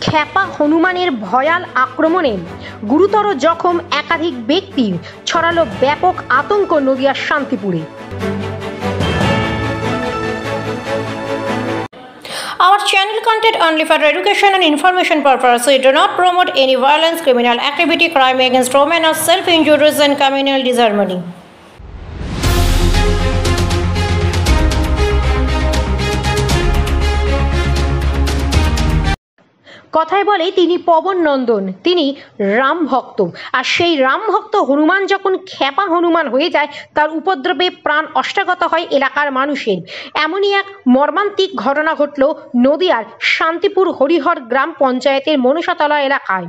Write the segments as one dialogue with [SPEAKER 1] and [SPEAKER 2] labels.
[SPEAKER 1] খ্যাপা হনুমানের ভয়াল আক্রমণে গুরুতর জখম একাধিক ব্যক্তি, ছড়ালো ব্যাপক আতঙ্ক নদিয়ার শান্তিপুরে। Our channel content only for education and information purposes. We do not promote any violence, criminal activity, crime against women, or self-injuries and communal disharmony. কথায় বলে তিনি পবন নন্দন, তিনি রাম ভক্ত। আর সেই রাম ভক্ত হনুমান যখন খ্যাপা হনুমান হয়ে যায়, তার উপদ্রবে প্রাণ অষ্টাগত হয় এলাকার মানুষের। এমনই এক মর্মান্তিক ঘটনা ঘটল নদিয়ার শান্তিপুর হরিহর গ্রাম পঞ্চায়েতের মনসাতলা এলাকায়।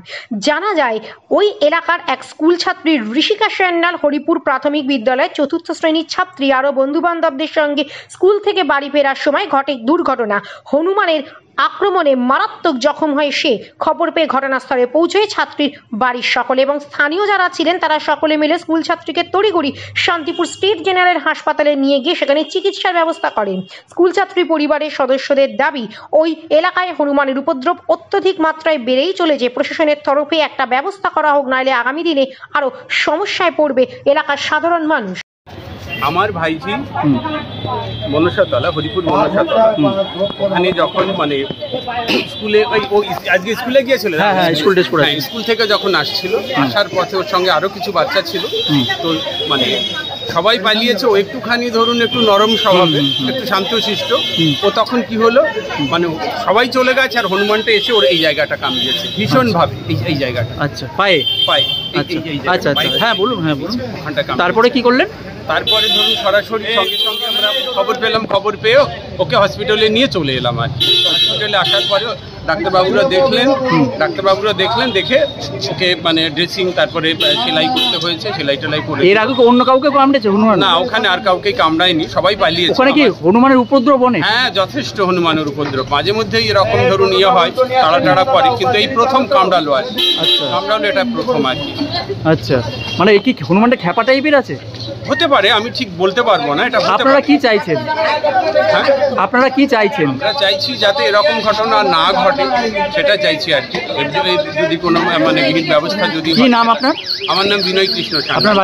[SPEAKER 1] জানা যায়, ওই এলাকার এক স্কুল ছাত্রী ঋষিকা স্যান্যাল হরিপুর প্রাথমিক বিদ্যালয়ের ৪র্থ শ্রেণীর ছাত্রী আরও বন্ধুবান্ধবদের সঙ্গে স্কুল থেকে বাড়ি ফেরার সময় ঘটে দুর্ঘটনা। হনুমানের আক্রমণে মারাত্মক জখম হয় সে। খবর পেয়ে ঘটনাস্থলে পৌঁছয় ছাত্রীর বাড়ির সকলে এবং স্থানীয় যারা ছিলেন তারা সকলে মিলে স্কুল ছাত্রীকে তড়িঘড়ি শান্তিপুর স্টেট জেনারেল হাসপাতালে নিয়ে গিয়ে সেখানে চিকিৎসার ব্যবস্থা করেন। স্কুল ছাত্রী পরিবারের সদস্যদের দাবি, ওই এলাকায় হনুমানের উপদ্রব অত্যধিক মাত্রায় বেড়েই চলেছে। প্রশাসনের তরফে একটা ব্যবস্থা করা হোক, নইলে আগামী দিনে আরো সমস্যায় পড়বে এলাকার সাধারণ মানুষ।
[SPEAKER 2] আমার ভাইজি মনসাতলা, হরিপুর মনসাতলা, ওখানে যখন মানে স্কুলে আজকে স্কুলে গিয়েছিল, স্কুল থেকে যখন আসছিল, আসার পথে ওর সঙ্গে আরো কিছু বাচ্চা ছিল, তো মানে সবাই পালিয়েছে। ও একটুখানি ধরুন একটু নরম স্বভাবে, একটু শান্তশিষ্ট। ও তখন কি হলো, মানে সবাই চলে গেছে আর হনুমানটা এসে ওর এই জায়গাটা কামড়িয়েছে ভীষণ ভাবে, এই জায়গাটা।
[SPEAKER 3] আচ্ছা, পায়ে
[SPEAKER 2] পায়ে।
[SPEAKER 3] আচ্ছা, হ্যাঁ বলুন,
[SPEAKER 2] ওখানটা।
[SPEAKER 3] তারপরে কি করলেন?
[SPEAKER 2] তারপরে ধরুন সরাসরি সঙ্গে সঙ্গে আমরা খবর পেলাম, খবর পেয়েও ওকে হসপিটালে নিয়ে চলে এলাম। আর হসপিটালে আসার পরে ডাক্তারবাবুরা দেখলেন, দেখে ওকে মানে ড্রেসিং, তারপরে সেলাই করতে হয়েছে, সেলাই টেলাই করে।
[SPEAKER 3] এর আগে অন্য কাউকে কামড়েছে হনুমান?
[SPEAKER 2] না, ওখানে আর কাউকে কামড়ায়নি, সবাই পালিয়েছে।
[SPEAKER 3] ওখানে কি হনুমানের উপদ্রব অনেক?
[SPEAKER 2] হ্যাঁ, যথেষ্ট হনুমানের উপদ্রব। মাঝে মধ্যেই এরকম ধরুন হয়, তাড়া পরে, কিন্তু এই প্রথম কামড়ালো আর কি।
[SPEAKER 3] আচ্ছা,
[SPEAKER 2] কামড়ালো এটা প্রথম আর কি।
[SPEAKER 3] আচ্ছা, মানে কি হনুমানটা খ্যাপা টাইপের আছে?
[SPEAKER 2] হতে পারে, আমি ঠিক বলতে পারবো না। এটা
[SPEAKER 3] আপনারা কি চাইছেন?
[SPEAKER 2] হ্যাঁ,
[SPEAKER 3] আপনারা কি চাইছেন?
[SPEAKER 2] আমরা চাইছি যাতে এরকম ঘটনা না ঘটে, সেটা চাইছি আর কি। যদি কোনো মানে বিহিত ব্যবস্থা যদি।
[SPEAKER 3] কি নাম আপনার?
[SPEAKER 2] আমার নাম বিনয় কৃষ্ণ।
[SPEAKER 3] আপনার